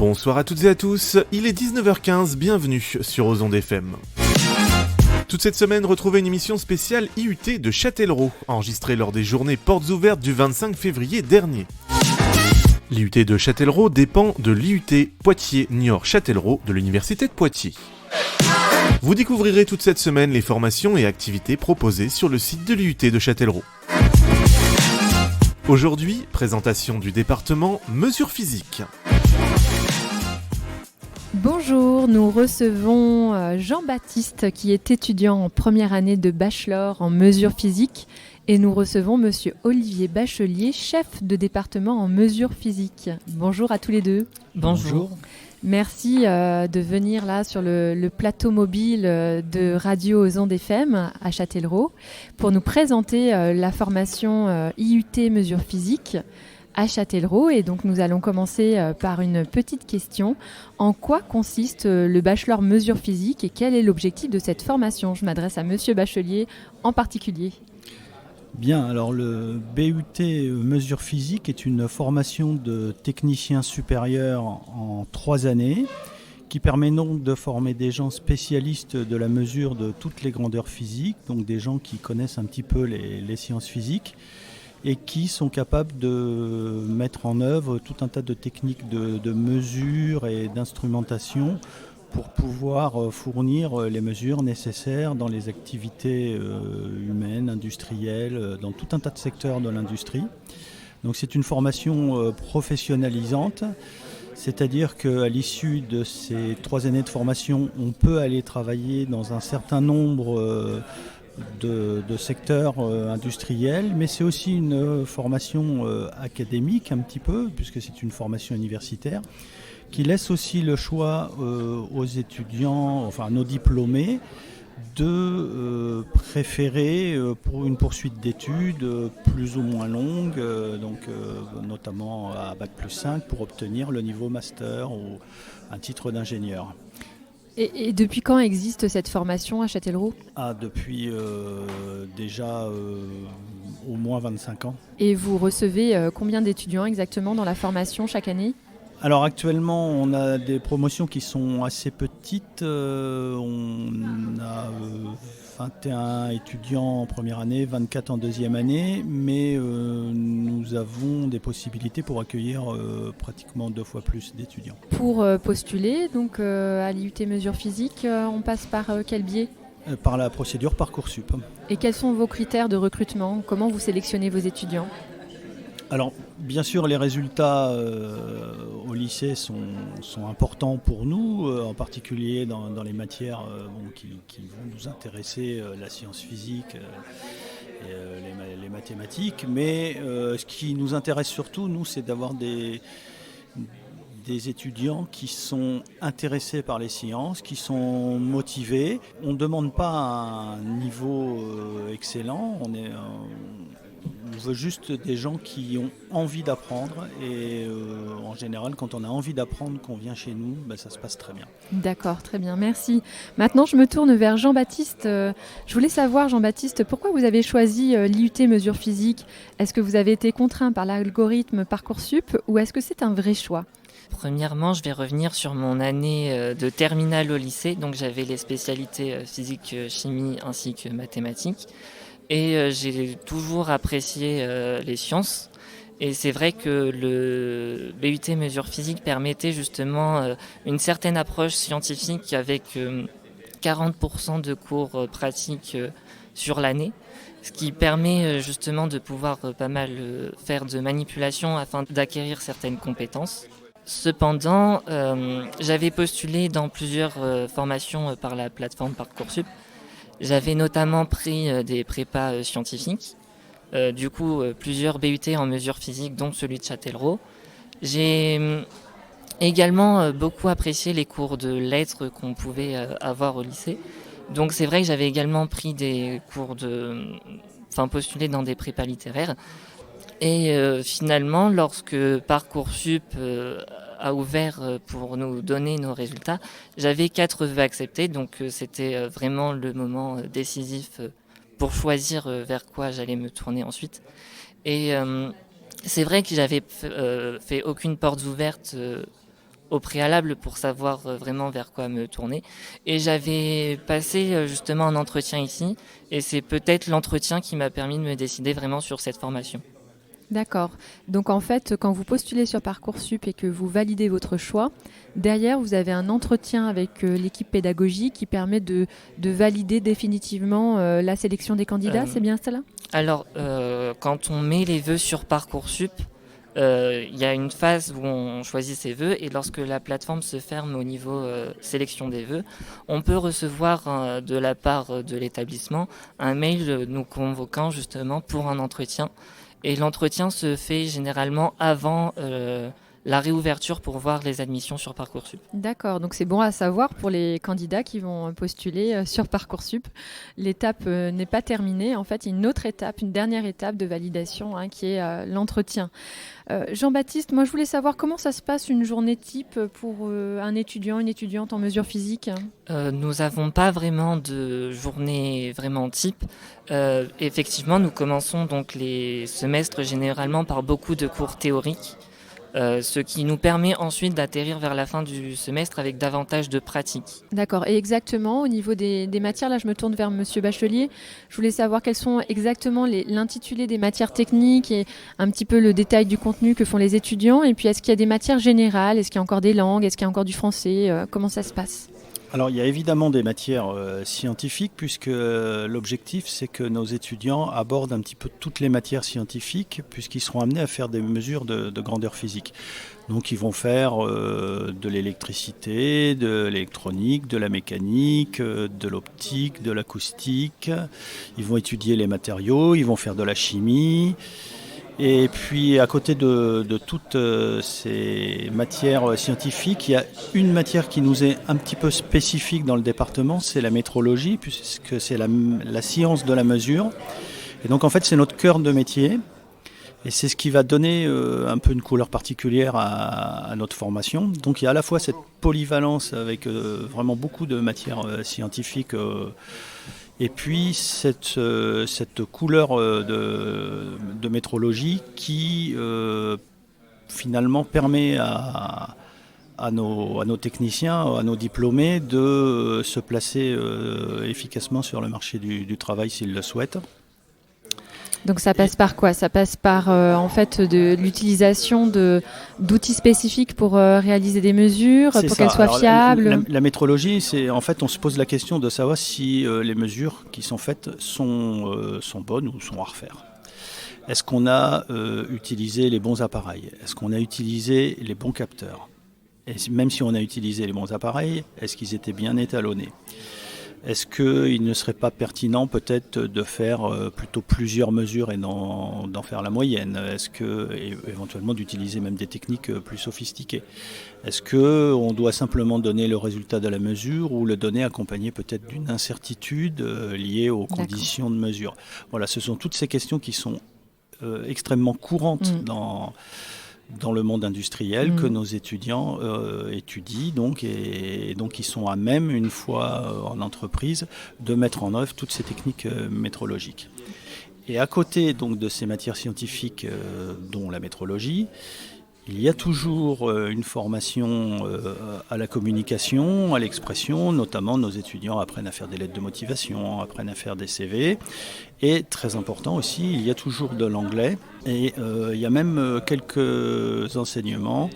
Bonsoir à toutes et à tous, il est 19h15, bienvenue sur Ozon FM. Toute cette semaine, retrouvez une émission spéciale IUT de Châtellerault, enregistrée lors des journées portes ouvertes du 25 février dernier. L'IUT de Châtellerault dépend de l'IUT Poitiers-Niort-Châtellerault de l'Université de Poitiers. Vous découvrirez toute cette semaine les formations et activités proposées sur le site de l'IUT de Châtellerault. Aujourd'hui, présentation du département Mesures physiques. Bonjour, nous recevons Jean-Baptiste qui est étudiant en première année de bachelor en mesures physiques et nous recevons monsieur Olivier Bachelier, chef de département en mesures physiques. Bonjour à tous les deux. Bonjour. Merci de venir là sur le plateau mobile de Radio Ozon FM à Châtellerault pour nous présenter la formation IUT mesures physiques à Châtellerault. Et donc nous allons commencer par une petite question. En quoi consiste le bachelor mesures physiques et quel est l'objectif de cette formation ? Je m'adresse à monsieur Bachelier en particulier. Bien, alors le BUT mesures physiques est une formation de technicien supérieur en 3 années qui permet donc de former des gens spécialistes de la mesure de toutes les grandeurs physiques, donc des gens qui connaissent un petit peu les sciences physiques et qui sont capables de mettre en œuvre tout un tas de techniques de mesure et d'instrumentation pour pouvoir fournir les mesures nécessaires dans les activités humaines, industrielles, dans tout un tas de secteurs de l'industrie. Donc c'est une formation professionnalisante, c'est-à-dire qu'à l'issue de ces 3 années de formation, on peut aller travailler dans un certain nombre de secteurs industriels, mais c'est aussi une formation académique un petit peu, puisque c'est une formation universitaire, qui laisse aussi le choix aux étudiants, enfin nos diplômés, de préférer pour une poursuite d'études plus ou moins longue, notamment à Bac+5 pour obtenir le niveau master ou un titre d'ingénieur. Et depuis quand existe cette formation à Châtellerault ? Depuis déjà au moins 25 ans. Et vous recevez combien d'étudiants exactement dans la formation chaque année ? Alors actuellement, on a des promotions qui sont assez petites. On a 21 étudiants en première année, 24 en deuxième année, mais nous avons des possibilités pour accueillir pratiquement 2 fois plus d'étudiants. Pour postuler donc, à l'IUT mesures physiques, on passe par quel biais ? Par la procédure Parcoursup. Et quels sont vos critères de recrutement ? Comment vous sélectionnez vos étudiants ? Alors, bien sûr, les résultats au lycée sont importants pour nous, en particulier dans les matières qui vont nous intéresser, la science physique et les mathématiques. Mais ce qui nous intéresse surtout, nous, c'est d'avoir des étudiants qui sont intéressés par les sciences, qui sont motivés. On ne demande pas un niveau excellent, on veut juste des gens qui ont envie d'apprendre et en général, quand on a envie d'apprendre, qu'on vient chez nous, ça se passe très bien. D'accord, très bien, merci. Maintenant, je me tourne vers Jean-Baptiste. Je voulais savoir, Jean-Baptiste, pourquoi vous avez choisi l'IUT mesures physiques ? Est-ce que vous avez été contraint par l'algorithme Parcoursup ou est-ce que c'est un vrai choix ? Premièrement, je vais revenir sur mon année de terminale au lycée. Donc, j'avais les spécialités physique, chimie ainsi que mathématiques. Et j'ai toujours apprécié les sciences. Et c'est vrai que le BUT mesures physiques permettait justement une certaine approche scientifique avec 40% de cours pratiques sur l'année. Ce qui permet justement de pouvoir pas mal faire de manipulation afin d'acquérir certaines compétences. Cependant, j'avais postulé dans plusieurs formations par la plateforme Parcoursup. J'avais notamment pris des prépas scientifiques, plusieurs BUT en mesures physiques, dont celui de Châtellerault. J'ai également beaucoup apprécié les cours de lettres qu'on pouvait avoir au lycée. Donc c'est vrai que j'avais également pris des cours postulé dans des prépas littéraires. Et finalement, lorsque Parcoursup a ouvert pour nous donner nos résultats, j'avais 4 vœux acceptés, donc c'était vraiment le moment décisif pour choisir vers quoi j'allais me tourner ensuite. Et c'est vrai que j'avais fait aucune porte ouverte au préalable pour savoir vraiment vers quoi me tourner. Et j'avais passé justement un entretien ici, et c'est peut-être l'entretien qui m'a permis de me décider vraiment sur cette formation. D'accord. Donc en fait, quand vous postulez sur Parcoursup et que vous validez votre choix, derrière, vous avez un entretien avec l'équipe pédagogique qui permet de valider définitivement la sélection des candidats, c'est bien cela ? Alors, quand on met les vœux sur Parcoursup, il y a une phase où on choisit ses vœux, et lorsque la plateforme se ferme au niveau sélection des vœux, on peut recevoir de la part de l'établissement un mail nous convoquant justement pour un entretien. Et l'entretien se fait généralement avant la réouverture pour voir les admissions sur Parcoursup. D'accord, donc c'est bon à savoir pour les candidats qui vont postuler sur Parcoursup. L'étape n'est pas terminée. En fait, il y a une autre étape, une dernière étape de validation qui est l'entretien. Jean-Baptiste, moi je voulais savoir comment ça se passe une journée type pour un étudiant, une étudiante en mesure physique. Nous n'avons pas vraiment de journée vraiment type. Effectivement, nous commençons donc les semestres généralement par beaucoup de cours théoriques, ce qui nous permet ensuite d'atterrir vers la fin du semestre avec davantage de pratiques. D'accord, et exactement au niveau des matières, là je me tourne vers Monsieur Bachelier, je voulais savoir quels sont exactement l'intitulé des matières techniques et un petit peu le détail du contenu que font les étudiants, et puis est-ce qu'il y a des matières générales, est-ce qu'il y a encore des langues, est-ce qu'il y a encore du français, comment ça se passe ? Alors il y a évidemment des matières scientifiques, puisque l'objectif c'est que nos étudiants abordent un petit peu toutes les matières scientifiques, puisqu'ils seront amenés à faire des mesures de grandeur physique. Donc ils vont faire de l'électricité, de l'électronique, de la mécanique, de l'optique, de l'acoustique. Ils vont étudier les matériaux, ils vont faire de la chimie. Et puis à côté de toutes ces matières scientifiques, il y a une matière qui nous est un petit peu spécifique dans le département, c'est la métrologie, puisque c'est la science de la mesure. Et donc en fait c'est notre cœur de métier, et c'est ce qui va donner un peu une couleur particulière à notre formation. Donc il y a à la fois cette polyvalence avec vraiment beaucoup de matières scientifiques, et puis cette couleur de métrologie qui finalement permet à nos techniciens, à nos diplômés de se placer efficacement sur le marché du travail s'ils le souhaitent. Donc ça passe par quoi ? Ça passe par en fait de l'utilisation d'outils spécifiques pour réaliser des mesures, C'est pour ça. qu'elles soient Alors, fiables. la métrologie, c'est en fait on se pose la question de savoir si les mesures qui sont faites sont bonnes ou sont à refaire. Est-ce qu'on a utilisé les bons appareils ? Est-ce qu'on a utilisé les bons capteurs ? Et même si on a utilisé les bons appareils, est-ce qu'ils étaient bien étalonnés ? Est-ce qu'il ne serait pas pertinent peut-être de faire plutôt plusieurs mesures et d'en faire la moyenne ? Est-ce que, et éventuellement d'utiliser même des techniques plus sophistiquées ? Est-ce qu'on doit simplement donner le résultat de la mesure ou le donner accompagné peut-être d'une incertitude liée aux conditions de mesure ? Voilà, ce sont toutes ces questions qui sont extrêmement courantes dans le monde industriel, que nos étudiants étudient et donc ils sont à même, une fois en entreprise, de mettre en œuvre toutes ces techniques métrologiques. Et à côté donc de ces matières scientifiques dont la métrologie, il y a toujours une formation à la communication, à l'expression, notamment nos étudiants apprennent à faire des lettres de motivation, apprennent à faire des CV. Et très important aussi, il y a toujours de l'anglais et il y a même quelques enseignements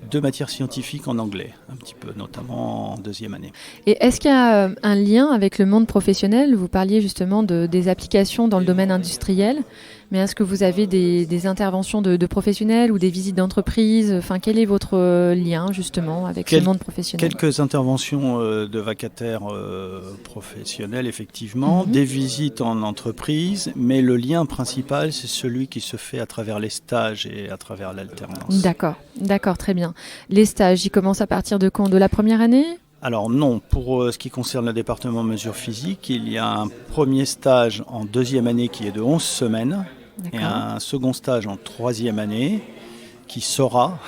de matières scientifiques en anglais, un petit peu, notamment en deuxième année. Et est-ce qu'il y a un lien avec le monde professionnel ? Vous parliez justement des applications dans le domaine industriel, mais est-ce que vous avez des interventions de professionnels ou des visites d'entreprise ? Enfin, quel est votre lien justement avec ce monde professionnel ? Quelques interventions de vacataires professionnels, effectivement, des visites en entreprise, mais le lien principal, c'est celui qui se fait à travers les stages et à travers l'alternance. D'accord, très bien. Les stages, ils commencent à partir de quand ? De la première année ? Alors non, pour ce qui concerne le département mesures physiques, il y a un premier stage en deuxième année qui est de 11 semaines et un second stage en troisième année qui sera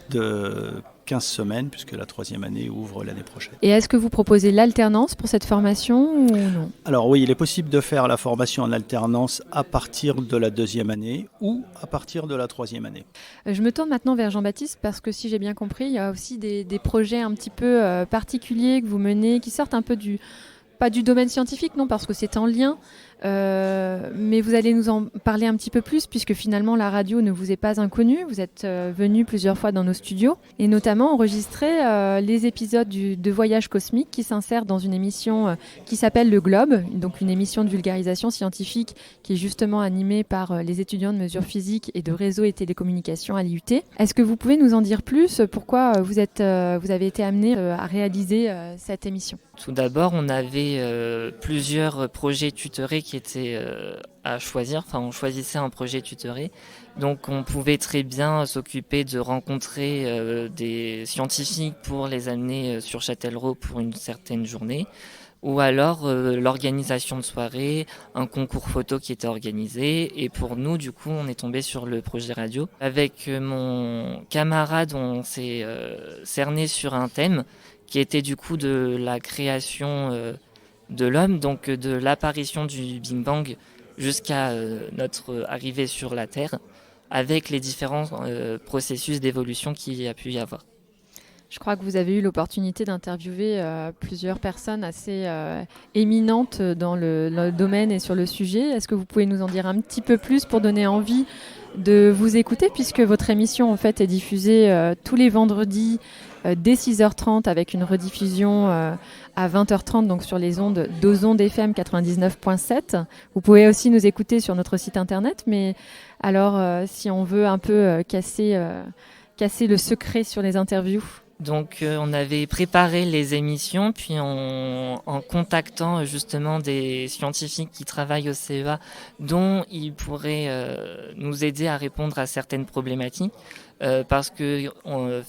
de 15 semaines, puisque la 3e année ouvre l'année prochaine. Et est-ce que vous proposez l'alternance pour cette formation ou non ? Alors oui, il est possible de faire la formation en alternance à partir de la 2e année ou à partir de la 3e année. Je me tourne maintenant vers Jean-Baptiste parce que si j'ai bien compris, il y a aussi des projets un petit peu particuliers que vous menez qui sortent un peu pas du domaine scientifique, non, parce que c'est en lien, mais vous allez nous en parler un petit peu plus puisque finalement la radio ne vous est pas inconnue. Vous êtes venu plusieurs fois dans nos studios et notamment enregistré les épisodes de Voyage Cosmique qui s'insèrent dans une émission qui s'appelle Le Globe, donc une émission de vulgarisation scientifique qui est justement animée par les étudiants de mesures physiques et de réseau et télécommunications à l'IUT. Est-ce que vous pouvez nous en dire plus ? Pourquoi vous avez été amené à réaliser cette émission ? Tout d'abord, on avait plusieurs projets tutorés qui étaient à choisir. Enfin, on choisissait un projet tutoré. Donc, on pouvait très bien s'occuper de rencontrer des scientifiques pour les amener sur Châtellerault pour une certaine journée. Ou alors l'organisation de soirée, un concours photo qui était organisé. Et pour nous, du coup, on est tombé sur le projet radio. Avec mon camarade, on s'est cerné sur un thème qui était du coup de la création de l'homme, donc de l'apparition du Big Bang jusqu'à notre arrivée sur la Terre, avec les différents processus d'évolution qu'il y a pu y avoir. Je crois que vous avez eu l'opportunité d'interviewer plusieurs personnes assez éminentes dans le domaine et sur le sujet. Est-ce que vous pouvez nous en dire un petit peu plus pour donner envie de vous écouter, puisque votre émission en fait est diffusée tous les vendredis dès 6h30 avec une rediffusion à 20h30 donc sur les ondes d'Ozonde FM 99.7. Vous pouvez aussi nous écouter sur notre site internet, mais alors si on veut un peu casser le secret sur les interviews. Donc on avait préparé les émissions, puis en contactant justement des scientifiques qui travaillent au CEA, dont ils pourraient nous aider à répondre à certaines problématiques. Parce que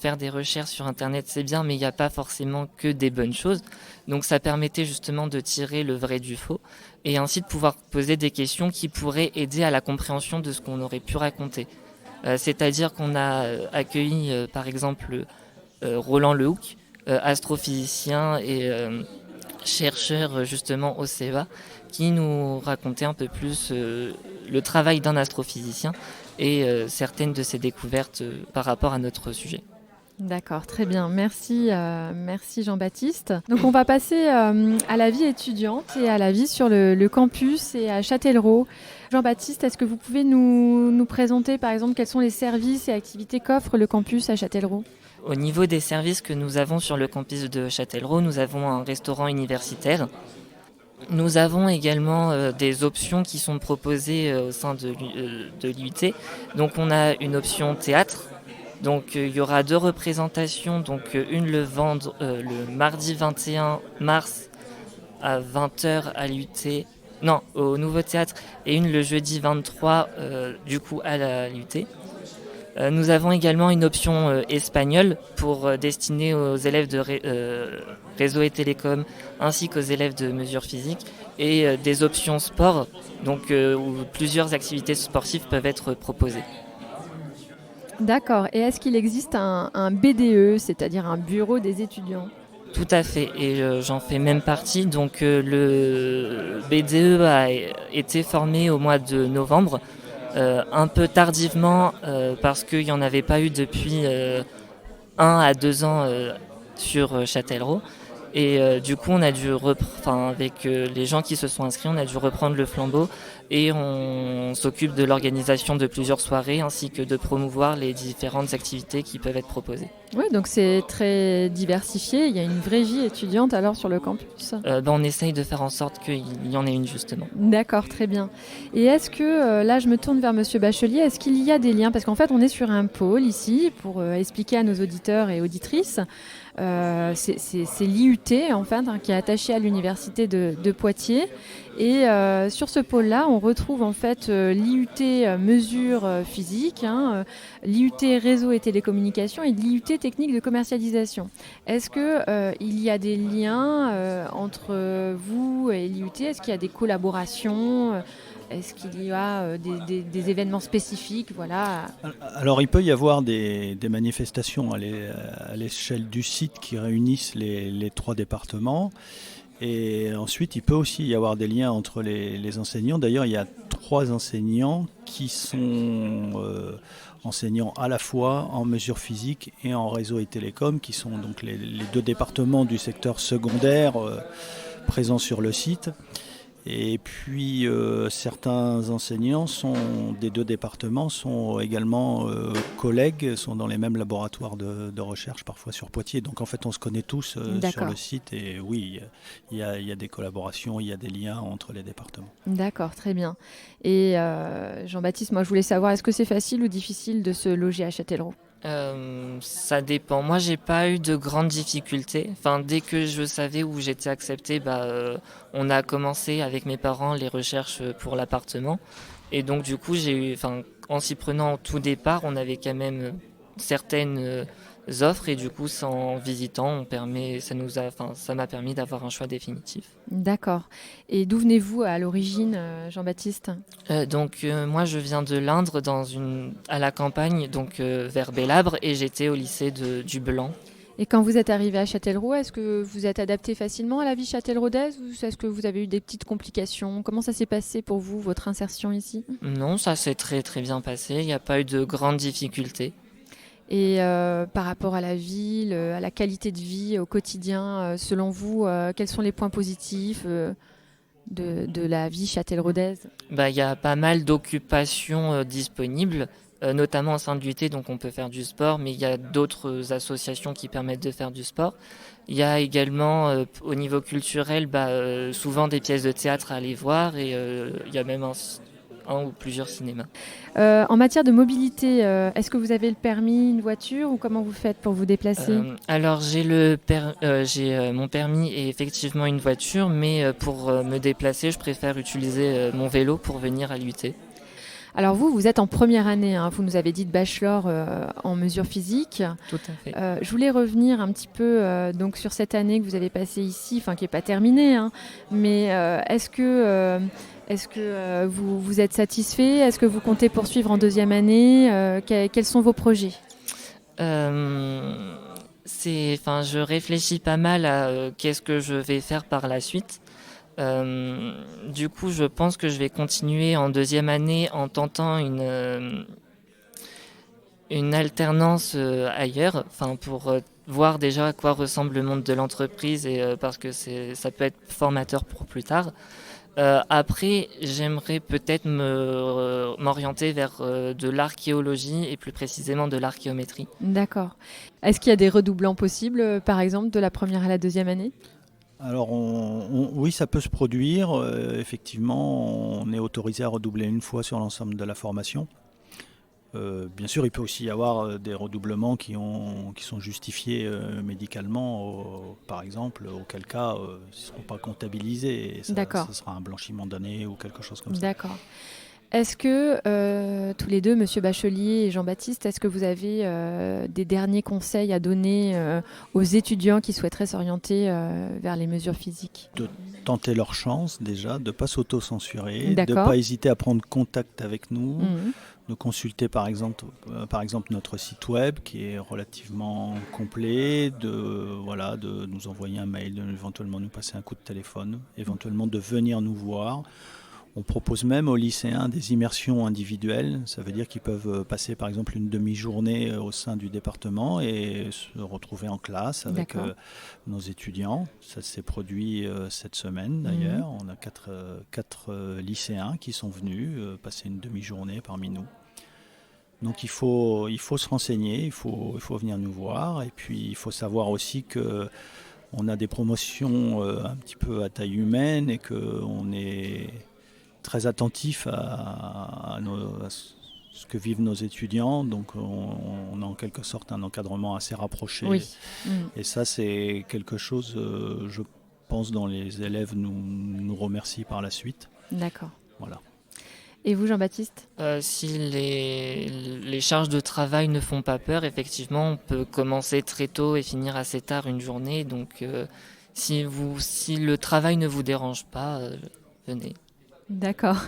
faire des recherches sur Internet c'est bien, mais il n'y a pas forcément que des bonnes choses. Donc ça permettait justement de tirer le vrai du faux et ainsi de pouvoir poser des questions qui pourraient aider à la compréhension de ce qu'on aurait pu raconter. C'est-à-dire qu'on a accueilli par exemple Roland Lehoucq, astrophysicien et chercheur justement au CEA, qui nous racontait un peu plus le travail d'un astrophysicien et certaines de ses découvertes par rapport à notre sujet. D'accord, très bien. Merci Jean-Baptiste. Donc on va passer à la vie étudiante et à la vie sur le campus et à Châtellerault. Jean-Baptiste, est-ce que vous pouvez nous présenter par exemple quels sont les services et activités qu'offre le campus à Châtellerault ? Au niveau des services que nous avons sur le campus de Châtellerault, nous avons un restaurant universitaire. Nous avons également des options qui sont proposées au sein de l'IUT. Donc on a une option théâtre. Donc il y aura 2 représentations, donc une le mardi 21 mars à 20h à l'IUT, non, au Nouveau Théâtre, et une le jeudi 23 du coup à l'IUT. Nous avons également une option espagnole pour destiner aux élèves de réseau et télécom ainsi qu'aux élèves de mesures physiques et des options sport, donc où plusieurs activités sportives peuvent être proposées. D'accord. Et est-ce qu'il existe un BDE, c'est-à-dire un bureau des étudiants ? Tout à fait, et j'en fais même partie. Donc le BDE a été formé au mois de novembre, un peu tardivement parce qu'il n'y en avait pas eu depuis 1 à 2 ans sur Châtellerault. Et du coup, on a dû avec les gens qui se sont inscrits, on a dû reprendre le flambeau et on s'occupe de l'organisation de plusieurs soirées ainsi que de promouvoir les différentes activités qui peuvent être proposées. Oui, donc c'est très diversifié. Il y a une vraie vie étudiante alors sur le campus. On essaye de faire en sorte qu'il y en ait une justement. D'accord, très bien. Et est-ce que, là je me tourne vers Monsieur Bachelier, est-ce qu'il y a des liens ? Parce qu'en fait on est sur un pôle ici pour expliquer à nos auditeurs et auditrices. C'est l'IUT en fait qui est attaché à l'université de Poitiers et sur ce pôle-là on retrouve en fait l'IUT mesures physiques, l'IUT réseau et télécommunications et l'IUT technique de commercialisation. Est-ce que il y a des liens entre vous et l'IUT ? Est-ce qu'il y a des collaborations Est-ce qu'il y a des événements spécifiques, voilà. Alors il peut y avoir des manifestations à l'échelle du site qui réunissent les 3 départements. Et ensuite, il peut aussi y avoir des liens entre les enseignants. D'ailleurs, il y a 3 enseignants qui sont enseignants à la fois en mesure physique et en réseau et télécom, qui sont donc les 2 départements du secteur secondaire présents sur le site. Et puis certains enseignants des 2 départements sont également collègues, sont dans les mêmes laboratoires de recherche, parfois sur Poitiers. Donc en fait on se connaît tous sur le site et oui, il y a des collaborations, il y a des liens entre les départements. D'accord, très bien. Et Jean-Baptiste, moi je voulais savoir, est-ce que c'est facile ou difficile de se loger à Châtellerault ? Ça dépend. Moi, j'ai pas eu de grandes difficultés. Enfin, dès que je savais où j'étais accepté, on a commencé avec mes parents les recherches pour l'appartement. Et donc, du coup, en s'y prenant au tout départ, on avait quand même certaines offres et du coup, en visitant, ça m'a permis d'avoir un choix définitif. D'accord. Et d'où venez-vous à l'origine, Jean-Baptiste ? Moi, je viens de l'Indre, à la campagne, donc vers Bélabre, et j'étais au lycée du Blanc. Et quand vous êtes arrivé à Châtellerault, est-ce que vous êtes adapté facilement à la vie châtelleraultaise ou est-ce que vous avez eu des petites complications ? Comment ça s'est passé pour vous, votre insertion ici ? Non, ça s'est très très bien passé. Il n'y a pas eu de grandes difficultés. Et par rapport à la ville, à la qualité de vie au quotidien, selon vous, quels sont les points positifs de la vie châtelleraultaise ? Il y a pas mal d'occupations disponibles, notamment au sein de l'UT, donc on peut faire du sport, mais il y a d'autres associations qui permettent de faire du sport. Il y a également, au niveau culturel, souvent des pièces de théâtre à aller voir, et il y a même un ou plusieurs cinémas. En matière de mobilité, est-ce que vous avez le permis, une voiture ou comment vous faites pour vous déplacer ? Alors j'ai mon permis et effectivement une voiture, mais pour me déplacer, je préfère utiliser mon vélo pour venir à l'UT. Alors vous êtes en première année, hein, vous nous avez dit de bachelor en mesure physique. Tout à fait. Je voulais revenir un petit peu donc sur cette année que vous avez passée ici, qui n'est pas terminée, hein, mais est-ce que vous êtes satisfait ? Est-ce que vous comptez poursuivre en deuxième année ? Quels sont vos projets ? Je réfléchis pas mal à qu'est-ce que je vais faire par la suite. Du coup, je pense que je vais continuer en deuxième année en tentant une alternance ailleurs, pour voir déjà à quoi ressemble le monde de l'entreprise et parce que ça peut être formateur pour plus tard. Après, j'aimerais peut-être m'orienter vers de l'archéologie et plus précisément de l'archéométrie. D'accord. Est-ce qu'il y a des redoublants possibles, par exemple, de la première à la deuxième année ? Alors oui, ça peut se produire. Effectivement, on est autorisé à redoubler une fois sur l'ensemble de la formation. Bien sûr, il peut aussi y avoir des redoublements qui sont justifiés médicalement, par exemple, auquel cas ils ne seront pas comptabilisés et ça sera un blanchiment d'année ou quelque chose comme ça. D'accord. Est-ce que tous les deux, Monsieur Bachelier et Jean-Baptiste, est-ce que vous avez des derniers conseils à donner aux étudiants qui souhaiteraient s'orienter vers les mesures physiques ? De tenter leur chance déjà, de ne pas s'auto-censurer, D'accord. de ne pas hésiter à prendre contact avec nous, de consulter par exemple notre site web qui est relativement complet, de nous envoyer un mail, éventuellement nous passer un coup de téléphone, éventuellement de venir nous voir. On propose même aux lycéens des immersions individuelles, ça veut dire qu'ils peuvent passer par exemple une demi-journée au sein du département et se retrouver en classe avec nos étudiants. Ça s'est produit cette semaine d'ailleurs. On a quatre lycéens qui sont venus passer une demi-journée parmi nous. Donc il faut se renseigner, il faut venir nous voir et puis il faut savoir aussi que on a des promotions un petit peu à taille humaine et qu'on est très attentif à ce que vivent nos étudiants, donc on a en quelque sorte un encadrement assez rapproché. Oui. Et ça c'est quelque chose, je pense, dont les élèves nous remercient par la suite. D'accord. Voilà. Et vous, Jean-Baptiste ? Si les charges de travail ne font pas peur, effectivement, on peut commencer très tôt et finir assez tard une journée. Donc, si le travail ne vous dérange pas, venez. D'accord.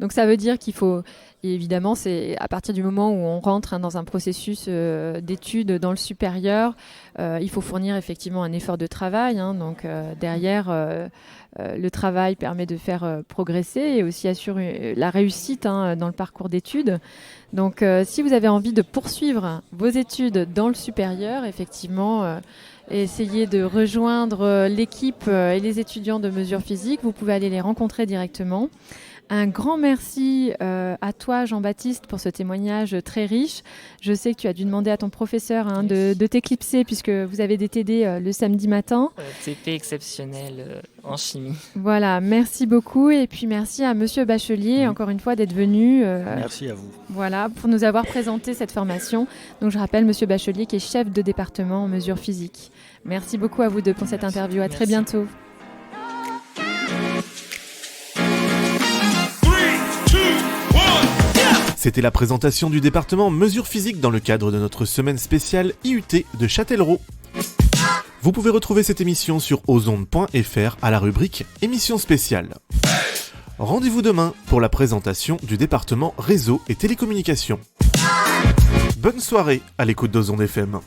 Donc ça veut dire qu'il faut, et évidemment, c'est à partir du moment où on rentre dans un processus d'études dans le supérieur, il faut fournir effectivement un effort de travail. Donc derrière, le travail permet de faire progresser et aussi assure la réussite dans le parcours d'études. Donc si vous avez envie de poursuivre vos études dans le supérieur, effectivement, essayez de rejoindre l'équipe et les étudiants de mesures physiques. Vous pouvez aller les rencontrer directement. Un grand merci à toi, Jean-Baptiste, pour ce témoignage très riche. Je sais que tu as dû demander à ton professeur de t'éclipser puisque vous avez des TD le samedi matin. TP exceptionnel en chimie. Voilà, merci beaucoup. Et puis merci à Monsieur Bachelier, encore une fois, d'être venu. Merci à vous. Voilà, pour nous avoir présenté cette formation. Donc je rappelle Monsieur Bachelier qui est chef de département en mesures physiques. Merci beaucoup à vous deux pour cette interview. À très bientôt. C'était la présentation du département mesures physiques dans le cadre de notre semaine spéciale IUT de Châtellerault. Vous pouvez retrouver cette émission sur ozondes.fr à la rubrique émission spéciale. Rendez-vous demain pour la présentation du département réseau et télécommunications. Bonne soirée à l'écoute d'Ozondes FM.